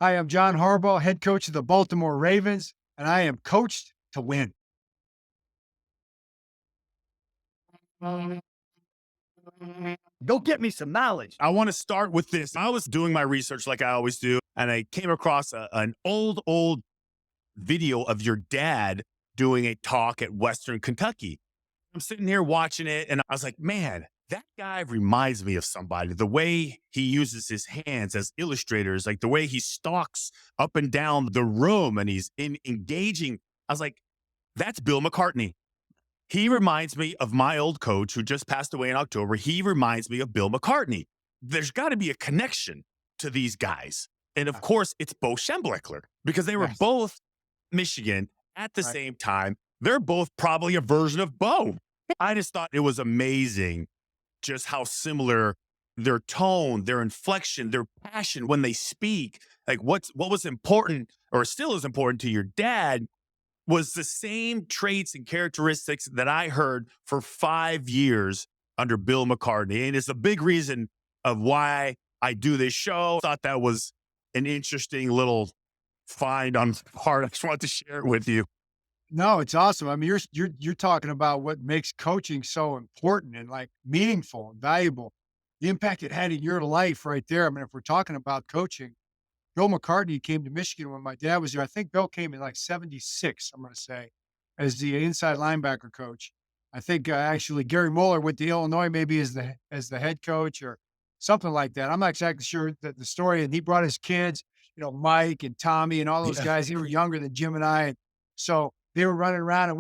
Hi, I'm John Harbaugh, head coach of the Baltimore Ravens, and I am coached to win. Go get me some knowledge. I want to start with this. I was doing my research like I always do, and I came across an old video of your dad doing a talk at Western Kentucky. I'm sitting here watching it, and I was like, man, that guy reminds me of somebody. The way he uses his hands as illustrators, like the way he stalks up and down the room and he's engaging. I was like, that's Bill McCartney. He reminds me of my old coach who just passed away in October. He reminds me of Bill McCartney. There's got to be a connection to these guys. And of course, it's Bo Schembechler because they were Yes, both Michigan at the right. same time. They're both probably a version of Bo. I just thought it was amazing just how similar their tone, their inflection, their passion when they speak, like what was important or still is important to your dad was the same traits and characteristics that I heard for 5 years under Bill McCartney. And it's a big reason of why I do this show. I thought that was an interesting little find on part. I just wanted to share it with you. No, it's awesome. I mean, you're talking about what makes coaching so important and like meaningful and valuable. The impact it had in your life right there. I mean, if we're talking about coaching, Bill McCartney came to Michigan when my dad was there. I think Bill came in like 76, I'm going to say, as the inside linebacker coach. I think actually Gary Mueller went to Illinois maybe as the head coach or something like that. I'm not exactly sure that the story. And he brought his kids, Mike and Tommy and all those Yeah. guys. They were younger than Jim and I. And so they were running around and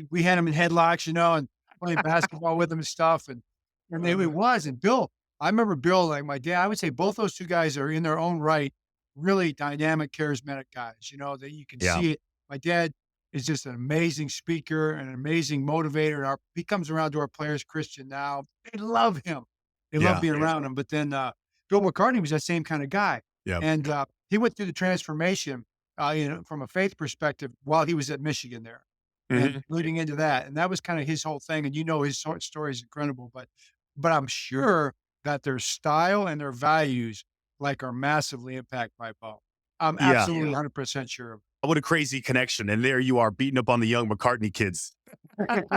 we had them in headlocks, and playing basketball with them and stuff. And it was. And Bill, I remember Bill, like my dad, I would say both those two guys are in their own right really dynamic, charismatic guys, that you can Yeah. see it. My dad is just an amazing speaker and an amazing motivator. And he comes around to our players, Christian now. They love him. They love Yeah. being around him. But then Bill McCartney was that same kind of guy. Yeah. And he went through the transformation, from a faith perspective while he was at Michigan there and Mhm. leading into that. And that was kind of his whole thing. And his story is incredible. But I'm sure that their style and their values like are massively impacted by Bo. I'm Yeah. absolutely 100% sure of What a crazy connection. And there you are beating up on the young McCartney kids. it.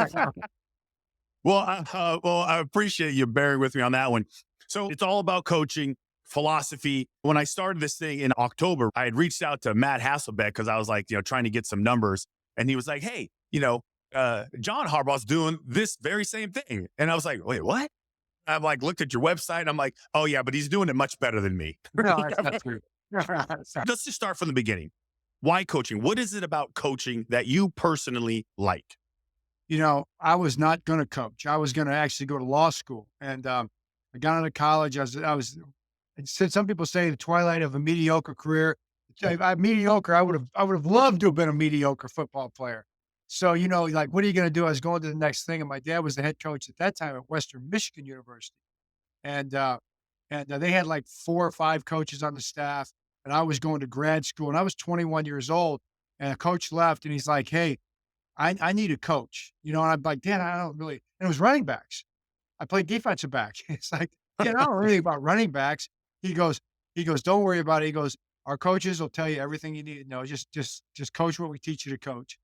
Well, I appreciate you bearing with me on that one. So it's all about coaching philosophy. When I started this thing in October, I had reached out to Matt Hasselbeck because I was like, trying to get some numbers. And he was like, hey, John Harbaugh's doing this very same thing. And I was like, wait, what? I'm like, looked at your website. And I'm like, oh, yeah, but he's doing it much better than me. No, that's not true. Let's just start from the beginning. Why coaching? What is it about coaching that you personally like? I was not going to coach. I was going to actually go to law school. And I got out of college. Some people say the twilight of a mediocre career. Mediocre. I would have loved to have been a mediocre football player. So, like, what are you going to do? I was going to the next thing. And my dad was the head coach at that time at Western Michigan University. And, they had like 4 or 5 coaches on the staff. And I was going to grad school and I was 21 years old. And a coach left and he's like, hey, I need a coach, and I'm like, "Dad, I don't really." And it was running backs. I played defensive back. It's like, "Dad, I don't know anything about running backs." He goes, "Don't worry about it." He goes, "Our coaches will tell you everything you need to know. Just coach what we teach you to coach."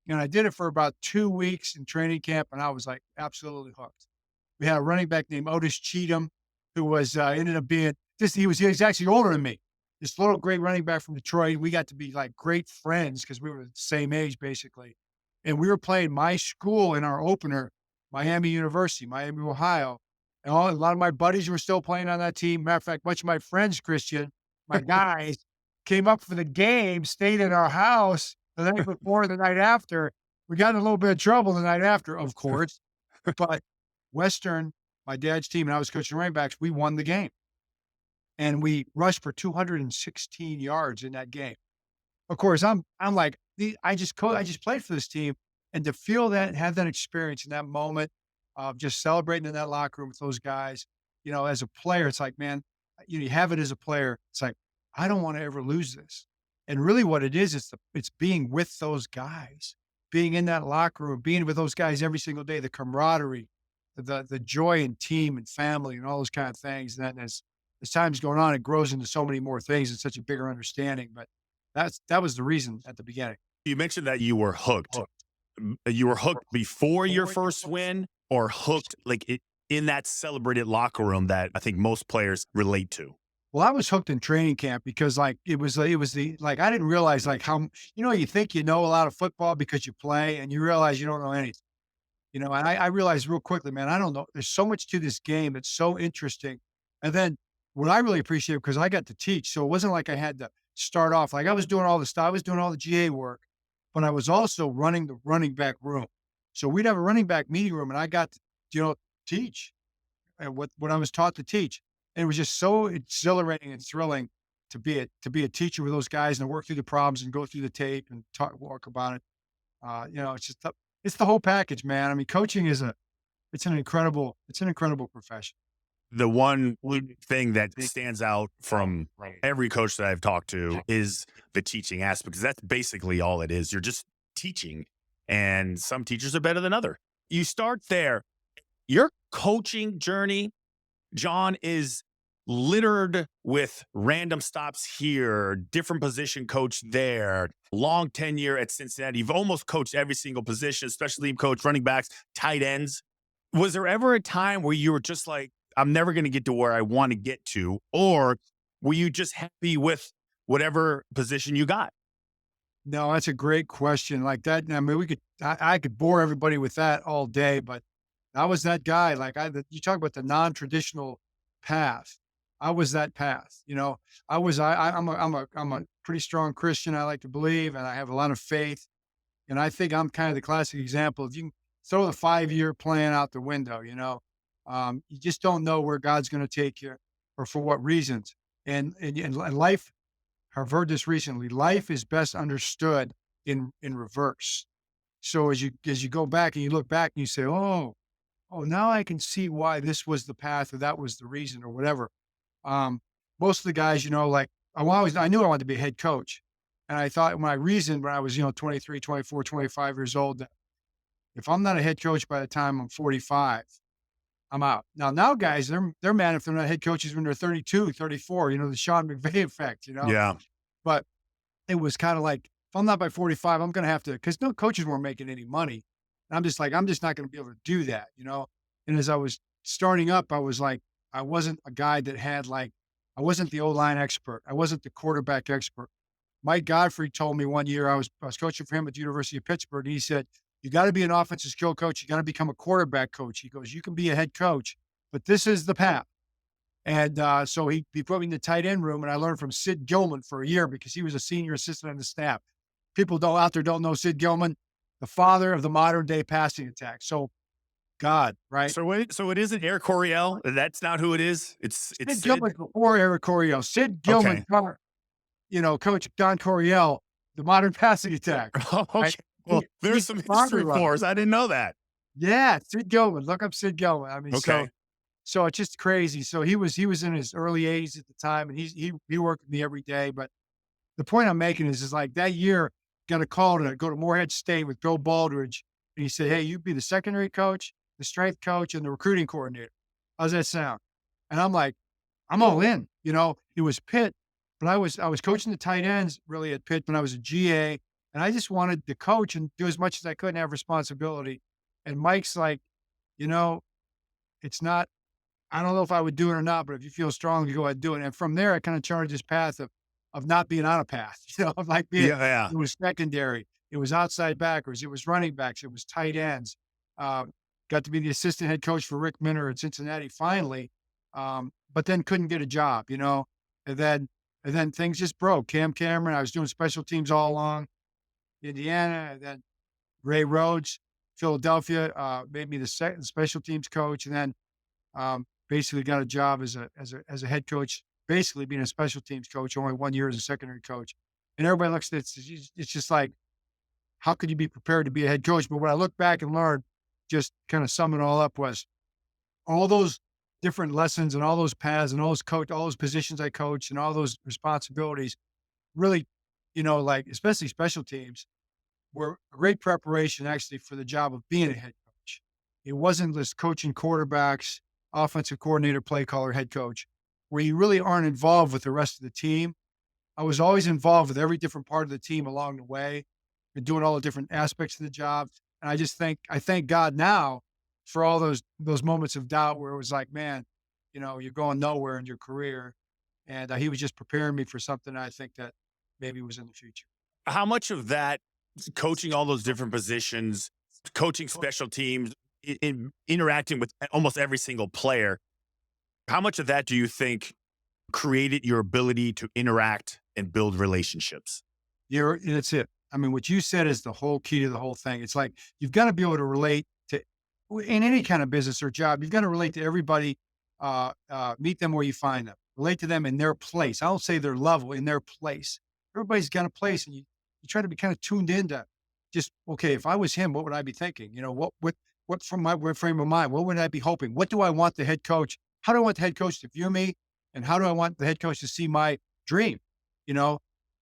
And I did it for about 2 weeks in training camp, and I was like absolutely hooked. We had a running back named Otis Cheatham, who was ended up being just he was actually older than me. This little great running back from Detroit. We got to be like great friends because we were the same age basically. And we were playing my school in our opener, Miami University, Miami, Ohio. And a lot of my buddies were still playing on that team. Matter of fact, much of my friends, Christian, my guys, came up for the game, stayed in our house the night before, the night after. We got in a little bit of trouble the night after, of course. But Western, my dad's team, and I was coaching running backs, we won the game. And we rushed for 216 yards in that game. Of course, I'm like, I just played for this team, and to feel that, have that experience in that moment of just celebrating in that locker room with those guys, as a player, it's like, man, you have it as a player. It's like, I don't want to ever lose this. And really what it is, it's being with those guys, being in that locker room, being with those guys every single day, the camaraderie, the joy and team and family and all those kind of things. And that is as time's going on, it grows into so many more things and such a bigger understanding. But that was the reason at the beginning. You mentioned that you were hooked. You were hooked before your first win, or hooked in that celebrated locker room that I think most players relate to? Well, I was hooked in training camp because like it was the like I didn't realize like how you think you know a lot of football because you play and you realize you don't know anything. And I realized real quickly, man, I don't know. There's so much to this game. It's so interesting. And then what I really appreciate because I got to teach, so it wasn't like I had to start off like I was doing all the stuff. I was doing all the GA work, but I was also running the running back room. So we'd have a running back meeting room, and I got to teach what I was taught to teach. And it was just so exhilarating and thrilling to be a teacher with those guys and to work through the problems and go through the tape and walk about it. It's just it's the whole package, man. I mean, coaching is it's an incredible profession. The one thing that stands out from every coach that I've talked to is the teaching aspect, because that's basically all it is. You're just teaching, and some teachers are better than other. You start there. Your coaching journey, John, is littered with random stops here, different position coach there, long tenure at Cincinnati. You've almost coached every single position, special team coach, running backs, tight ends. Was there ever a time where you were just like, I'm never going to get to where I want to get to? Or were you just happy with whatever position you got? No, that's a great question. Like that, I mean, I could bore everybody with that all day, but I was that guy. Like you talk about the non-traditional path. I was that path. I'm a pretty strong Christian. I like to believe, and I have a lot of faith. And I think I'm kind of the classic example. If you can throw the 5-year plan out the window, you just don't know where God's going to take you or for what reasons. And life, I've heard this recently. Life is best understood in reverse. So as you go back and you look back and you say, oh, now I can see why this was the path or that was the reason or whatever. Um, Most of the guys, like I knew I wanted to be a head coach. And I thought when I reasoned when I was, 23, 24, 25 years old, that if I'm not a head coach by the time I'm 45, I'm out. Now guys, they're mad if they're not head coaches when they're 32, 34, the Sean McVay effect. Yeah. But it was kind of like, if I'm not by 45, I'm going to have to, because no coaches weren't making any money. And I'm just like, I'm just not going to be able to do that. And as I was starting up, I was like, I wasn't a guy that had I wasn't the O-line expert. I wasn't the quarterback expert. Mike Godfrey told me one year, I was coaching for him at the University of Pittsburgh. And he said, you got to be an offensive skill coach. You got to become a quarterback coach. He goes, you can be a head coach, but this is the path. And so he put me in the tight end room, and I learned from Sid Gilman for a year because he was a senior assistant on the staff. People out there don't know Sid Gilman, the father of the modern day passing attack. So God, right? So it isn't Eric Coryell. That's not who it is. It's Sid Gilman before Eric Coryell. Sid Gilman, Coach Don Coryell, the modern passing attack. Okay. Right? Well, there's some history for us. I didn't know that. Yeah, Sid Gilman. Look up Sid Gilman. I mean, Okay. so it's just crazy. So he was in his early 80s at the time, and he worked with me every day. But the point I'm making is like that year, got a call to go to Morehead State with Bill Baldridge, and he said, "Hey, you be the secondary coach, the strength coach, and the recruiting coordinator. How's that sound?" And I'm like, I'm all in. It was Pitt, but I was coaching the tight ends really at Pitt when I was a GA, and I just wanted to coach and do as much as I could and have responsibility. And Mike's like, it's not. I don't know if I would do it or not, but if you feel strong, you go ahead and do it. And from there, I kind of charted this path of not being on a path, of like being, Yeah. it was secondary, it was outside backers, it was running backs, it was tight ends. Got to be the assistant head coach for Rick Minner at Cincinnati finally, but then couldn't get a job, and then things just broke. Cam Cameron, I was doing special teams all along, Indiana, and then Ray Rhodes, Philadelphia, made me the second special teams coach, and then basically got a job as a head coach, basically being a special teams coach, only 1 year as a secondary coach. And everybody looks at it, it's just like, how could you be prepared to be a head coach? But when I look back and learn, just kind of sum it all up, was all those different lessons and all those paths and all those positions I coached and all those responsibilities really, especially special teams, were great preparation actually for the job of being a head coach. It wasn't just coaching quarterbacks, offensive coordinator, play caller, head coach. where you really aren't involved with the rest of the team. I was always involved with every different part of the team along the way and doing all the different aspects of the job. And I thank God now for all those moments of doubt where it was like, man, you're going nowhere in your career. And he was just preparing me for something I think that maybe was in the future. How much of that coaching all those different positions, coaching special teams, interacting with almost every single player, how much of that do you think created your ability to interact and build relationships? That's it. I mean, what you said is the whole key to the whole thing. It's like you've got to be able to relate to in any kind of business or job. You've got to relate to everybody. Meet them where you find them. Relate to them in their place. I don't say their level, in their place. Everybody's got a place, and you try to be kind of tuned into just okay. If I was him, what would I be thinking? What from my frame of mind? What would I be hoping? What do I want the head coach? How do I want the head coach to view me? And how do I want the head coach to see my dream? You know,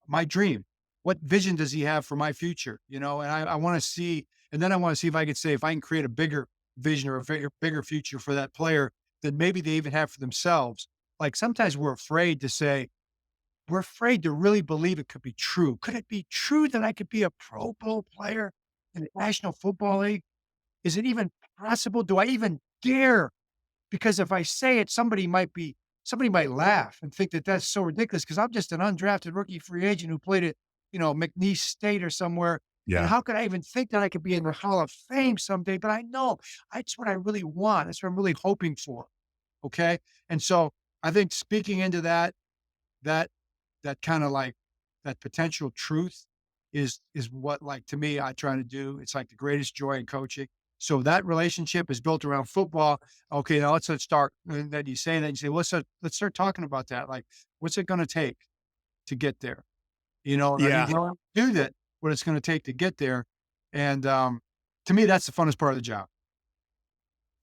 my dream. What vision does he have for my future? And I want to see, and then I want to see if I could say, if I can create a bigger vision or a bigger future for that player than maybe they even have for themselves. Like sometimes we're afraid to really believe it could be true. Could it be true that I could be a Pro Bowl player in the National Football League? Is it even possible? Do I even dare? Because if I say it, somebody might laugh and think that that's so ridiculous because I'm just an undrafted rookie free agent who played at, McNeese State or somewhere. And Yeah. how could I even think that I could be in the Hall of Fame someday? But I know that's what I really want. That's what I'm really hoping for. Okay. And so I think speaking into that, that kind of like that potential truth is what, like, to me, I try to do. It's like the greatest joy in coaching. So that relationship is built around football. Okay, now let's start. And then you say that you say, let's start talking about that. Like, what's it going to take to get there? And are you Yeah. willing to do that? What it's going to take to get there? And to me, that's the funnest part of the job.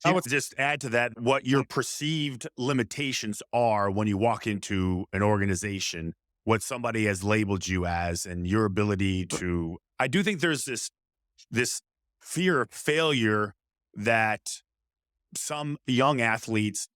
I would just add to that what your perceived limitations are when you walk into an organization, what somebody has labeled you as, and your ability to. I do think there's this fear of failure that some young athletes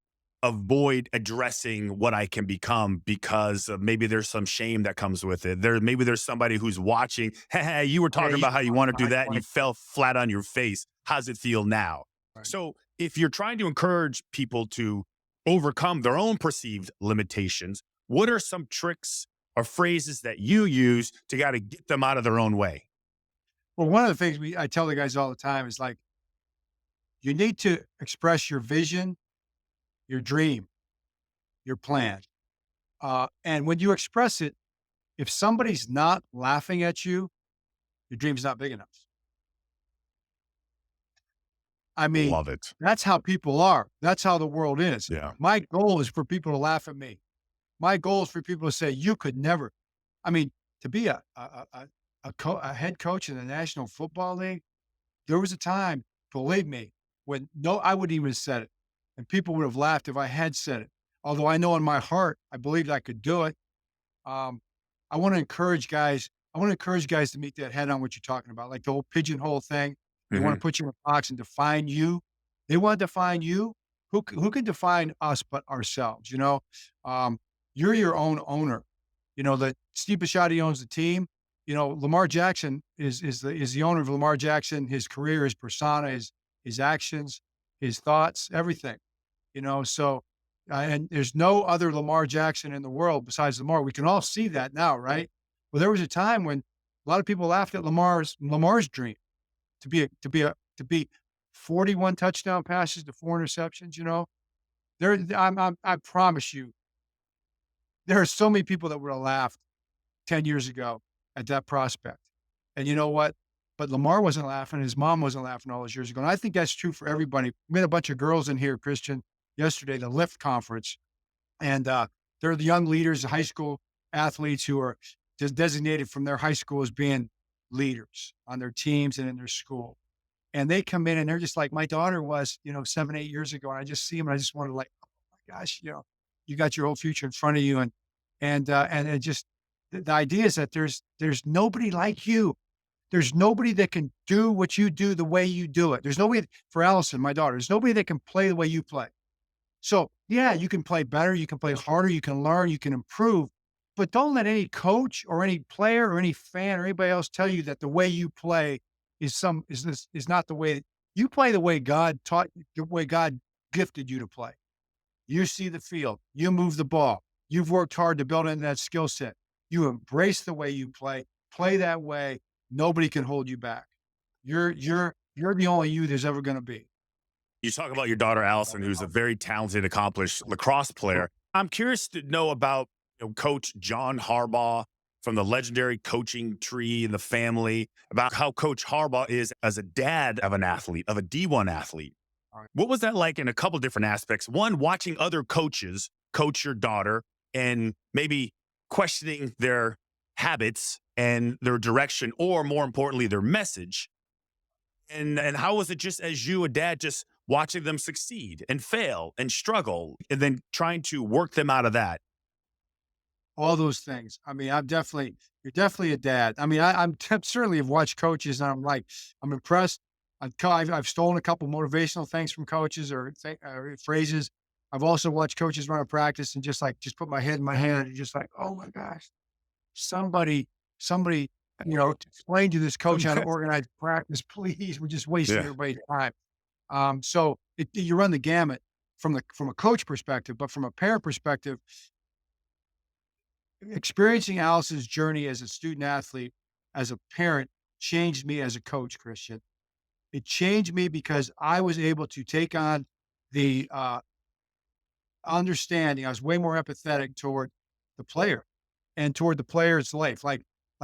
avoid addressing what I can become because maybe there's some shame that comes with it. Maybe there's somebody who's watching. Hey, you were talking about how you want to do that and you fell flat on your face. How's it feel now? Right. So if you're trying to encourage people to overcome their own perceived limitations, what are some tricks or phrases that you use to got to get them out of their own way? Well, one of the things I tell the guys all the time is like, you need to express your vision, your dream, your plan. And when you express it, if somebody's not laughing at you, your dream's not big enough. I mean, Love it. that's how people are. That's how the world is. Yeah. My goal is for people to laugh at me. My goal is for people to say, you could never. I mean, to be a head coach in the National Football League, there was a time, believe me, when I wouldn't even have said it. And people would have laughed if I had said it. Although I know in my heart, I believed I could do it. Um, I want to encourage guys. I want to encourage guys to meet that head on what you're talking about, like the whole pigeonhole thing. They want to put you in a box and define you. They want to define you. Who can define us but ourselves? You're your own owner. That Steve Bisciotti owns the team. Lamar Jackson is the owner of Lamar Jackson. His career, his persona, his actions, his thoughts, everything. So and there's no other Lamar Jackson in the world besides Lamar. We can all see that now, right? Well, there was a time when a lot of people laughed at Lamar's dream to be 41 touchdown passes to 4 interceptions. I promise you, there are so many people that would have laughed 10 years ago at that prospect. And you know what? But Lamar wasn't laughing. His mom wasn't laughing all those years ago. And I think that's true for everybody. We had a bunch of girls in here, Christian, yesterday, the Lift conference. And they're the young leaders, high school athletes who are just designated from their high school as being leaders on their teams and in their school. And they come in and they're just like my daughter was, 7, 8 years ago. And I just see them and I just want to like, oh my gosh, you got your whole future in front of you. And it just, the idea is that there's nobody like you. There's nobody that can do what you do the way you do it. There's nobody for Allison, my daughter, there's nobody that can play the way you play. So yeah, you can play better, you can play harder, you can learn, you can improve, but don't let any coach or any player or any fan or anybody else tell you that the way you play is not the way you play. The way God taught, the way God gifted you to play. You see the field, you move the ball, you've worked hard to build in that skill set. You embrace the way you play that way. Nobody can hold you back. You're the only you there's ever going to be. You talk about your daughter Allison, who's a very talented, accomplished lacrosse player. I'm curious to know about Coach John Harbaugh from the legendary coaching tree in the family, about how Coach Harbaugh is as a dad of an athlete, of a D1 athlete. All right. What was that like in a couple different aspects? One, watching other coaches coach your daughter and maybe questioning their habits and their direction, or more importantly, their message. And how was it just as you, a dad, just watching them succeed and fail and struggle and then trying to work them out of that? All those things. I mean, you're definitely a dad. I mean, certainly have watched coaches and I'm like, I'm impressed. I've stolen a couple motivational things from coaches or phrases. I've also watched coaches run a practice and just put my head in my hand and just like, oh my gosh, somebody, somebody, explain to this coach how to organize practice, please. We're just wasting Yeah. everybody's time. You run the gamut from a coach perspective, but from a parent perspective, experiencing Alice's journey as a student athlete, as a parent, changed me as a coach, Christian. It changed me because I was able to take on the understanding. I was way more empathetic toward the player and toward the player's life. Like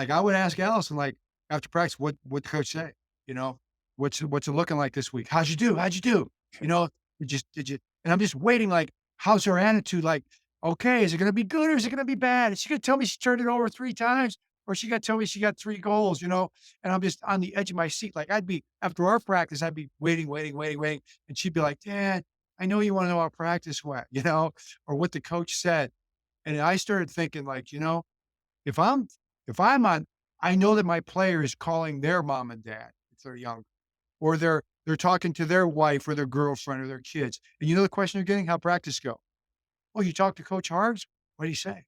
I would ask Allison, like after practice, what the coach say? You know, what's it looking like this week? How'd you do? How'd you do? You know, did you? And I'm just waiting. Like, how's her attitude? Like, okay, is it going to be good or is it going to be bad? Is she going to tell me she turned it over 3 times? Or she got to tell me she got 3 goals, and I'm just on the edge of my seat. Like I'd be after our practice, I'd be waiting. And she'd be like, Dad, I know you want to know how practice went, or what the coach said. And I started thinking like, if I'm if I'm on, I know that my player is calling their mom and dad if they're young, or they're talking to their wife or their girlfriend or their kids. And the question they're getting, how practice go? Oh, you talked to Coach Hargs? What did he say?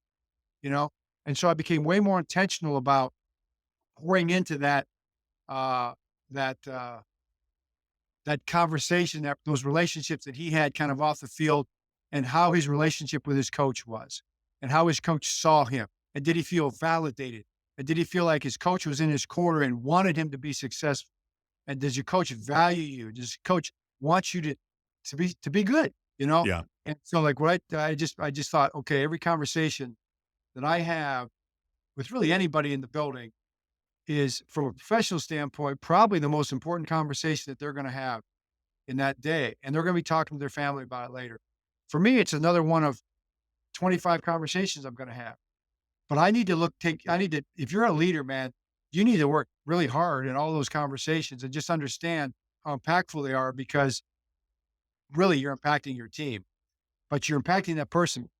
You know? And so I became way more intentional about pouring into uh that that conversation, those relationships that he had kind of off the field, and how his relationship with his coach was, and how his coach saw him. And did he feel validated? And did he feel like his coach was in his corner and wanted him to be successful? And does your coach value you? Does your coach want you to be good? Yeah. And so like what I just thought, okay, every conversation that I have with really anybody in the building is, from a professional standpoint, probably the most important conversation that they're going to have in that day. And they're going to be talking to their family about it later. For me, it's another one of 25 conversations I'm going to have. But I need to, if you're a leader, man, you need to work really hard in all those conversations and just understand how impactful they are, because really you're impacting your team, but you're impacting that person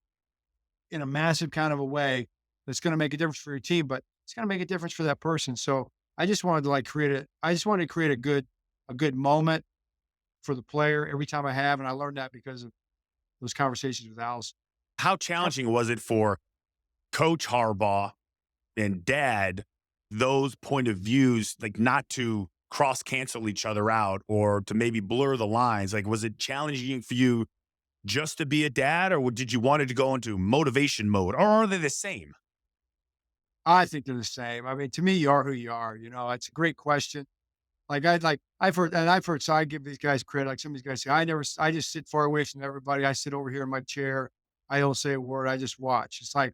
in a massive kind of a way that's going to make a difference for your team, but it's going to make a difference for that person. So I just wanted to create a good moment for the player every time I have. And I learned that because of those conversations with Alice. How challenging was it for Coach Harbaugh and dad, those point of views, like not to cross cancel each other out or to maybe blur the lines? Like, was it challenging for you just to be a dad, or did you want it to go into motivation mode, or are they the same? I think they're the same. I mean, to me, you are who you are. It's a great question. I've heard, so I give these guys credit. Like some of these guys say, I just sit far away from everybody. I sit over here in my chair. I don't say a word. I just watch. It's like,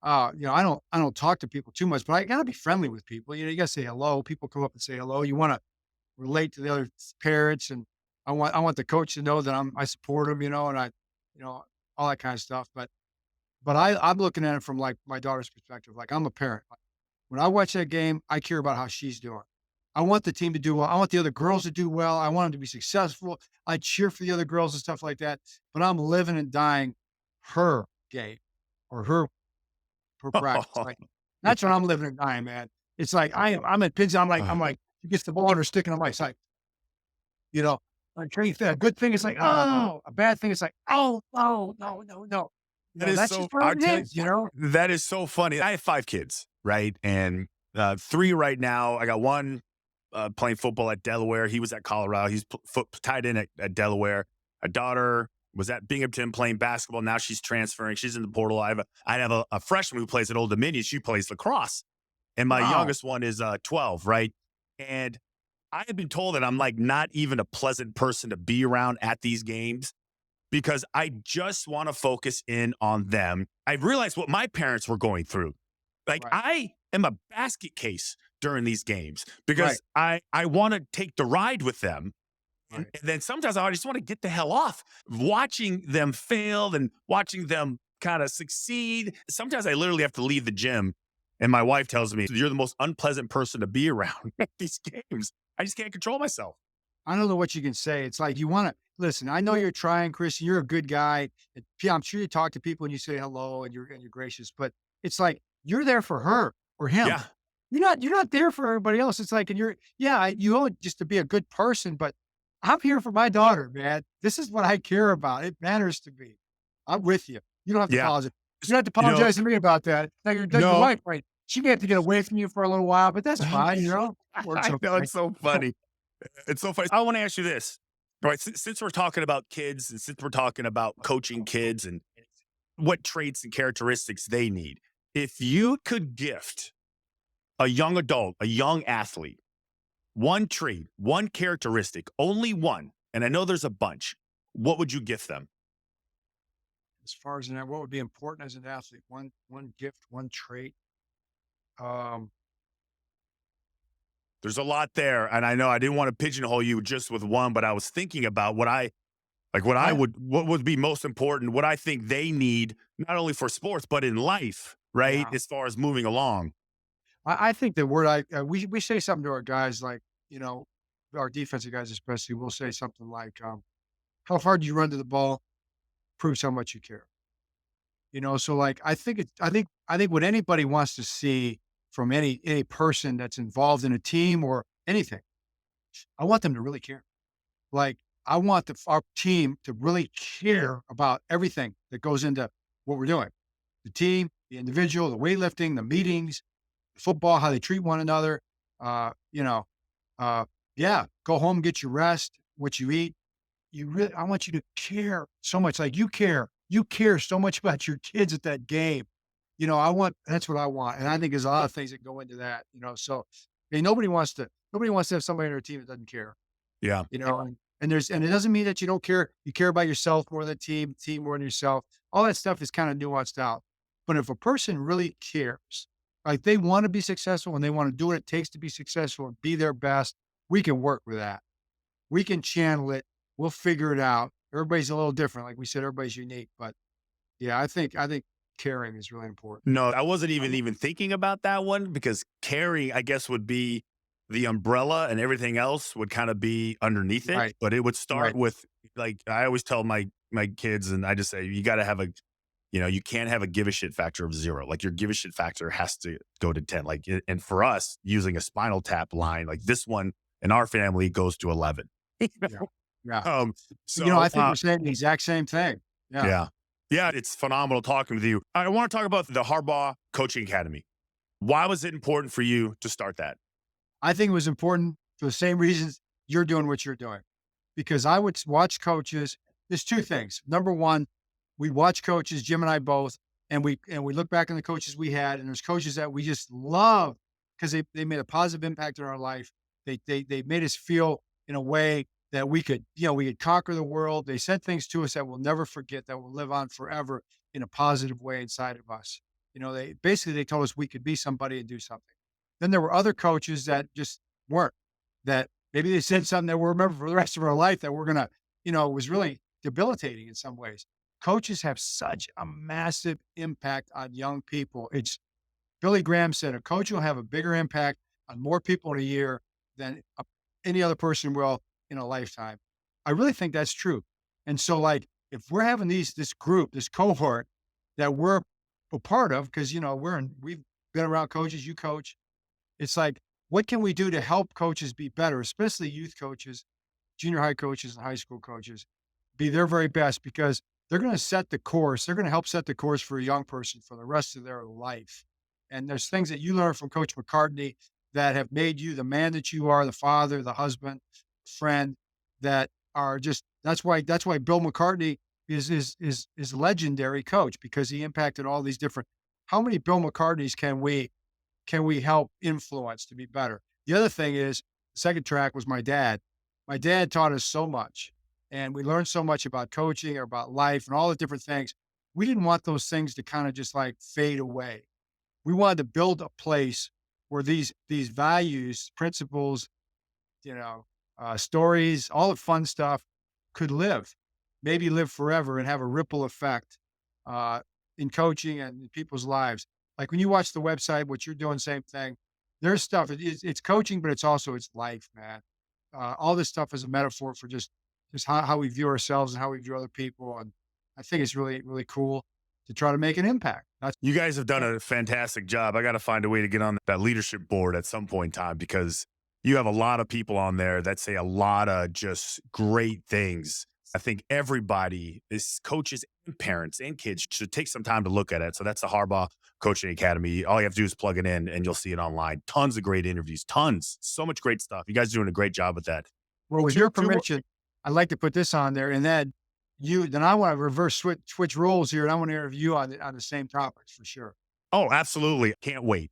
I don't talk to people too much, but I gotta be friendly with people. You gotta say hello. People come up and say hello. You want to relate to the other parents, and I want the coach to know that I support him, and you know, all that kind of stuff. But I'm looking at it from like my daughter's perspective. Like I'm a parent. Like, when I watch that game, I care about how she's doing. I want the team to do well. I want the other girls to do well. I want them to be successful. I cheer for the other girls and stuff like that. But I'm living and dying her game or her practice. Like that's what I'm living and dying, man. It's like I'm at pins. I'm like, she gets the ball in her stick and I'm like, you know, A good thing is like, oh, a bad thing is like, oh, no, no, no, no. That is That's so, just what I'll it tell you, is, you know? that is so funny. I have 5 kids, right? And 3 right now. I got one playing football at Delaware. He was at Colorado. He's tied in at Delaware. A daughter was at Binghamton playing basketball. Now she's transferring. She's in the portal. I have a freshman who plays at Old Dominion. She plays lacrosse. And my Wow. youngest one is 12, right? And I have been told that I'm like not even a pleasant person to be around at these games because I just want to focus in on them. I realized what my parents were going through. Like Right. I am a basket case during these games Right. because I want to take the ride with them. And, Right. and then sometimes I just want to get the hell off watching them fail and watching them kind of succeed. Sometimes I literally have to leave the gym and my wife tells me, you're the most unpleasant person to be around at these games. I just can't control myself. I don't know what you can say. It's like you want to listen. I know you're trying, Chris. You're a good guy. I'm sure you talk to people and you say hello and you're gracious. But it's like you're there for her or him. Yeah. You're not there for everybody else. It's like, and you owe it just to be a good person. But I'm here for my daughter, man. This is what I care about. It matters to me. I'm with you. You don't have to Yeah. apologize. You don't have to You know, apologize to me about that. Now your no, wife, right? She may have to get away from you for a little while, but that's fine. Works I know okay. it's so funny. It's so funny. I want to ask you this. All right. Since we're talking about kids and since we're talking about coaching kids and what traits and characteristics they need, if you could gift a young adult, a young athlete, one trait, one characteristic, only one, and I know there's a bunch, what would you gift them? As far as what would be important as an athlete? One gift, one trait. Um, There's a lot there. And I know I didn't want to pigeonhole you just with one, but I was thinking about I what would be most important, what I think they need, not only for sports, but in life, right? yeah, As far as moving along. I think the word we say something to our guys like you know our defensive guys especially. We'll say something like, "How hard do you run to the ball proves how much you care." So like I think what anybody wants to see from any person that's involved in a team or anything, I want them to really care. Like, I want our team to really care about everything that goes into what we're doing. The team, the individual, the weightlifting, the meetings, football, how they treat one another. Uh, you know, yeah, go home, get your rest, what you eat. I want you to care so much. Like you care so much about your kids at that game. That's what I want. And I think there's a lot of things that go into that. So I mean, nobody wants to have somebody on their team that doesn't care. Yeah. And it doesn't mean that you don't care. You care about yourself more than the team more than yourself. All that stuff is kind of nuanced out. But if a person really cares, like they want to be successful and they want to do what it takes to be successful and be their best, we can work with that. We can channel it. We'll figure it out. Everybody's a little different. Like we said, everybody's unique. But yeah, I think caring is really important. No, I wasn't even thinking about that one because caring, I guess, would be the umbrella and everything else would kind of be underneath it. Right. But it would start Right. with like I always tell my kids, and I just say you got to have you can't have a give a shit factor of 0. Like your give a shit factor has to go to 10. And for us, using a Spinal Tap line, like this one in our family goes to 11. Yeah. Yeah. Um, so I think we're saying the exact same thing. Yeah. yeah. Yeah, it's phenomenal talking with you. I want to talk about the Harbaugh Coaching Academy. Why was it important for you to start that? I think it was important for the same reasons you're doing what you're doing. Because I would watch coaches. There's two things. Number one, we watch coaches, Jim and I both, and we look back on the coaches we had, and there's coaches that we just love because they made a positive impact in our life. They made us feel in a way that we could conquer the world. They said things to us that we'll never forget, that will live on forever in a positive way inside of us. They told us we could be somebody and do something. Then there were other coaches that just weren't. That maybe they said something that we'll remember for the rest of our life that we're gonna, was really debilitating in some ways. Coaches have such a massive impact on young people. It's Billy Graham said a coach will have a bigger impact on more people in a year than any other person will in a lifetime. I really think that's true. And so, like, if we're having this group, this cohort that we're a part of, because we've been around coaches, you coach. It's like, what can we do to help coaches be better, especially youth coaches? junior high coaches and high school coaches, be their very best because they're going to set the course. They're going to help set the course for a young person for the rest of their life. And there's things that you learn from Coach McCartney that have made you the man that you are, the father, the husband, friend, that are just that's why Bill McCartney is a legendary coach because he impacted all these different. How many Bill McCartneys can we help influence to be better? The other thing is, the second track was my dad. My dad taught us so much, and we learned so much about coaching or about life and all the different things. We didn't want those things to kind of just like fade away. We wanted to build a place where these values, principles, stories, all the fun stuff could live, maybe live forever and have a ripple effect uh, in coaching and in people's lives. Like when you watch the website, what you're doing, same thing. There's stuff. It's coaching, but it's life, man. All this stuff is a metaphor for just how we view ourselves and how we view other people, and I think it's really really cool to try to make an impact. That's You guys have done a fantastic job. I got to find a way to get on that leadership board at some point in time because you have a lot of people on there that say a lot of just great things. I think everybody, is coaches and parents and kids, should take some time to look at it. So that's the Harbaugh Coaching Academy. All you have to do is plug it in and you'll see it online. Tons of great interviews, tons, so much great stuff. You guys are doing a great job with that. well, with Two- your two more- permission, I'd like to put this on there, and then I want to reverse switch roles here, and I want to interview you on the same topics for sure. Oh, absolutely. Can't wait.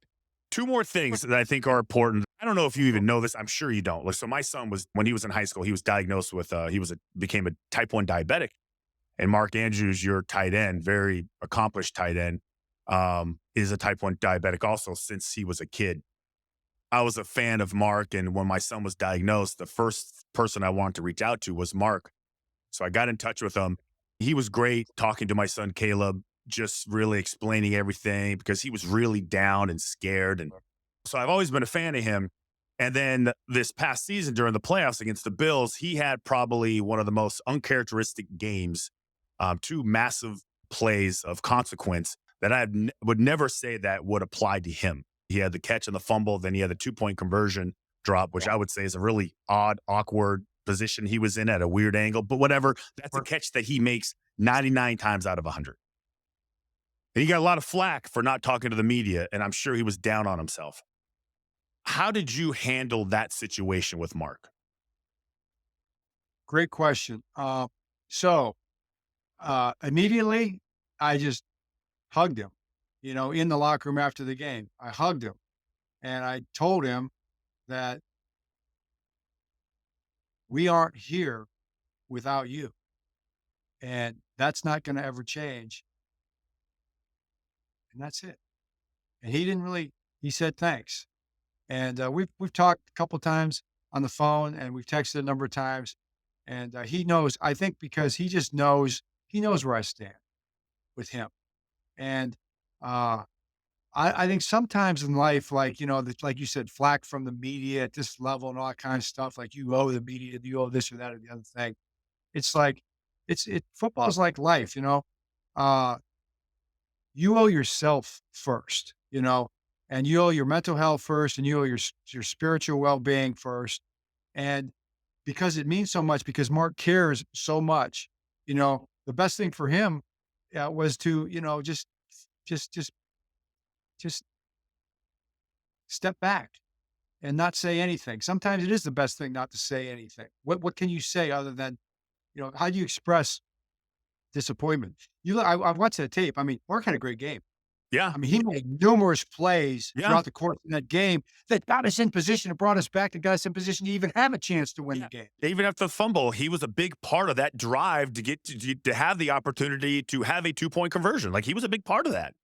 Two more things that I think are important. I don't know if you even know this. I'm sure you don't. Like, so my son was, when he was in high school, he was diagnosed with, became a type 1 diabetic. And Mark Andrews, your tight end, very accomplished tight end, is a type 1 diabetic also since he was a kid. I was a fan of Mark. And when my son was diagnosed, the first person I wanted to reach out to was Mark. So I got in touch with him. He was great talking to my son, Caleb, just really explaining everything because he was really down and scared. And so I've always been a fan of him. And then this past season during the playoffs against the Bills, he had probably one of the most uncharacteristic games, two massive plays of consequence that would never say that would apply to him. He had the catch and the fumble, then he had the 2-point conversion drop, which I would say is a really odd, awkward position he was in at a weird angle. But whatever, that's a catch that he makes 99 times out of 100. And he got a lot of flack for not talking to the media, and I'm sure he was down on himself. How did you handle that situation with Mark? Great question. Immediately, I just hugged him. In the locker room after the game, I hugged him, and I told him that we aren't here without you, and that's not going to ever change. And that's it. And he didn't really. He said thanks, and we've talked a couple times on the phone, and we've texted a number of times. And he knows. I think because he just knows. He knows where I stand with him, and uh, I think sometimes in life, like like you said, flack from the media at this level and all that kind of stuff. Like you owe the media, you owe this or that or the other thing. It's like football's like life. Uh, you owe yourself first, and you owe your mental health first, and you owe your spiritual well being first, and because it means so much, because Mark cares so much, the best thing for him was to just just just step back and not say anything. Sometimes it is the best thing not to say anything. What can you say other than, how do you express disappointment? I've watched that tape. I mean, Mark had a great game. Yeah. I mean, he made numerous plays Yeah. throughout the course of that game that got us in position and brought us back and got us in position to even have a chance to win the game. Even after the fumble, he was a big part of that drive to get to have the opportunity to have a 2-point conversion. Like, he was a big part of that.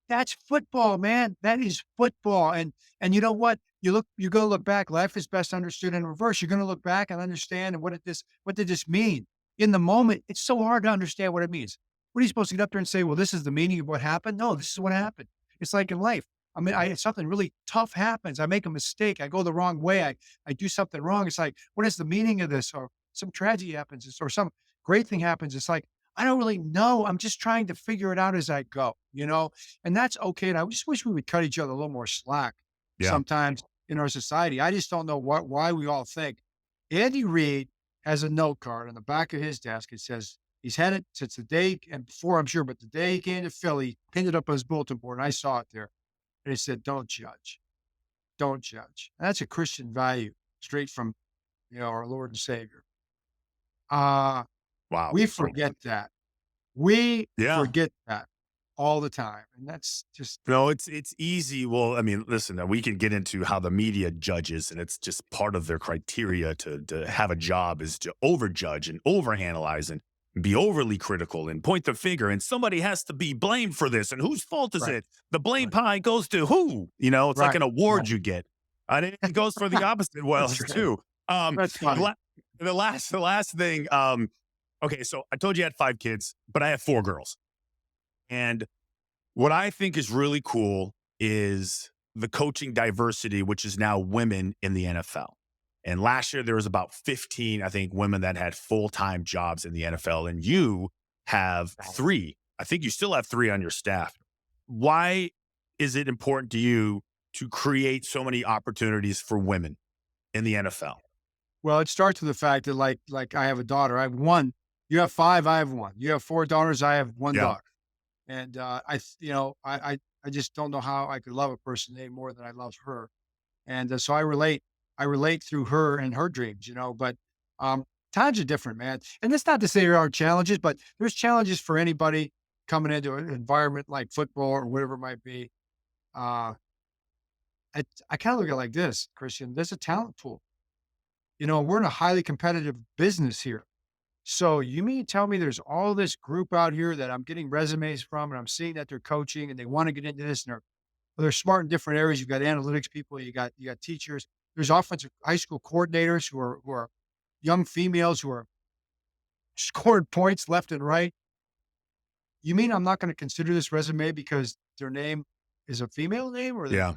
That's football, man. That is football. And you know what? You're gonna look back. Life is best understood in reverse. You're gonna look back and understand what did this mean? In the moment, it's so hard to understand what it means. What are you supposed to get up there and say, well, this is the meaning of what happened? No, this is what happened. It's like in life. I mean, something really tough happens. I make a mistake. I go the wrong way. I do something wrong. It's like, what is the meaning of this? Or some tragedy happens, or some great thing happens. It's like, I don't really know. I'm just trying to figure it out as I go, and that's okay. And I just wish we would cut each other a little more slack Yeah. sometimes in our society. I just don't know why we all think Andy Reid has a note card on the back of his desk. It says he's had it since the day and before, I'm sure, but the day he came to Philly, pinned it up on his bulletin board, and I saw it there. And it said, "Don't judge. Don't judge." And that's a Christian value straight from, our Lord and Savior. Uh, Wow. we forget that. We Yeah. forget that all the time. And that's just No, it's easy. Well, I mean, listen, we can get into how the media judges, and it's just part of their criteria to have a job is to overjudge and overanalyze and be overly critical and point the finger. And somebody has to be blamed for this. And whose fault is right, it? The blame right, pie goes to who? It's like right, an award right. you get. And it goes for the opposite That's wells right. too. That's The, funny. la- the last thing. Okay, so I told you I had 5 kids, but I have 4 girls. And what I think is really cool is the coaching diversity, which is now women in the NFL. And last year, there was about 15, I think, women that had full-time jobs in the NFL. And you have 3. I think you still have 3 on your staff. Why is it important to you to create so many opportunities for women in the NFL? Well, it starts with the fact that like I have a daughter. I have 1. You have 5, I have 1. You have 4 daughters, I have 1 Yeah. daughter. And, I just don't know how I could love a person any more than I love her. And, so I relate through her and her dreams, but, times are different, man. And it's not to say there aren't challenges, but there's challenges for anybody coming into an environment like football or whatever it might be. Uh, I kind of look at it like this, Christian, there's a talent pool. We're in a highly competitive business here. So you mean to tell me there's all this group out here that I'm getting resumes from and I'm seeing that they're coaching and they want to get into this and they're smart in different areas. You've got analytics people, you got teachers, there's offensive high school coordinators who are young females who are scoring points left and right. You mean I'm not going to consider this resume because their name is a female name or Yeah.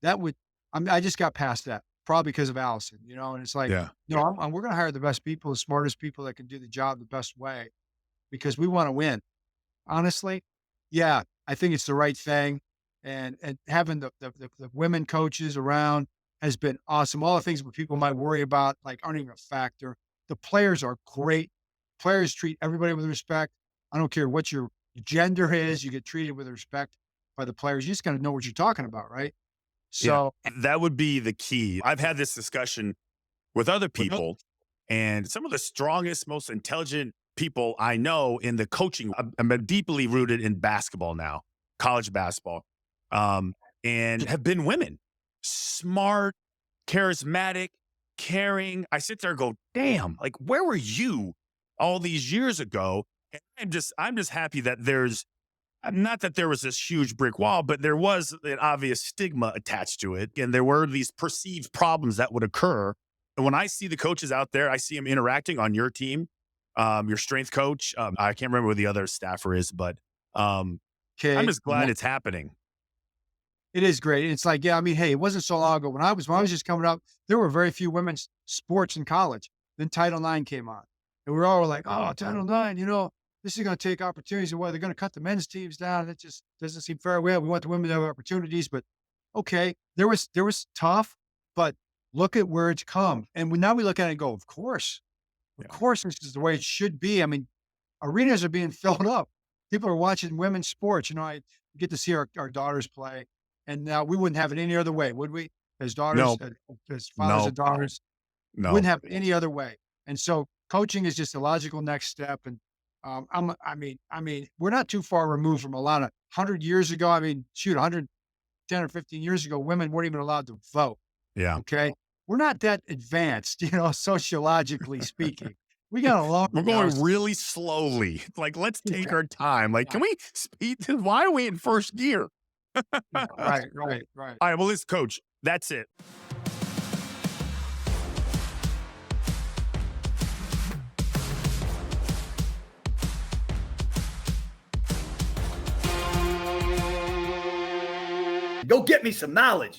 that would I just got past that, probably because of Allison, and it's like, Yeah. no, we're gonna hire the best people, the smartest people that can do the job the best way because we wanna win. Honestly, yeah, I think it's the right thing, and having the women coaches around has been awesome. All the things that people might worry about, like, aren't even a factor. The players are great. Players treat everybody with respect. I don't care what your gender is, you get treated with respect by the players. You just gotta know what you're talking about, right? Yeah. So That would be the key. I've had this discussion with other people, and some of the strongest, most intelligent people I know in the coaching. I'm deeply rooted in basketball now, college basketball, and have been women, smart, charismatic, caring. I sit there and go, damn, like where were you all these years ago? And I'm just happy that there's not that there was this huge brick wall, but there was an obvious stigma attached to it. And there were these perceived problems that would occur. And when I see the coaches out there, I see them interacting on your team, your strength coach. I can't remember who the other staffer is, but I'm okay, just glad it's happening. it is great. It's like, yeah, I mean, hey, it wasn't so long ago when I was just coming up, there were very few women's sports in college. Then Title IX came on. And we were all like, oh, Title IX, this is going to take opportunities away. They're going to cut the men's teams down. It just doesn't seem fair. Well, we want the women to have opportunities, but okay, there was tough, but look at where it's come. And now we look at it and go, of Yeah. course, this is the way it should be. I mean, arenas are being filled up. People are watching women's sports. I get to see our daughters play, and now we wouldn't have it any other way, would we? As daughters, No, as fathers no, and daughters, no. wouldn't have it any other way. And so, coaching is just a logical next step. And we're not too far removed from a lot of 100 years ago. I mean, shoot, 110 or 15 years ago, women weren't even allowed to vote. Yeah. Okay, we're not that advanced, sociologically speaking. We got a long We're way. going really slowly. Like, let's take our time. Like, can we speed? Why are we in first gear? Right. All right. Well, listen, coach, that's it. Go get me some knowledge.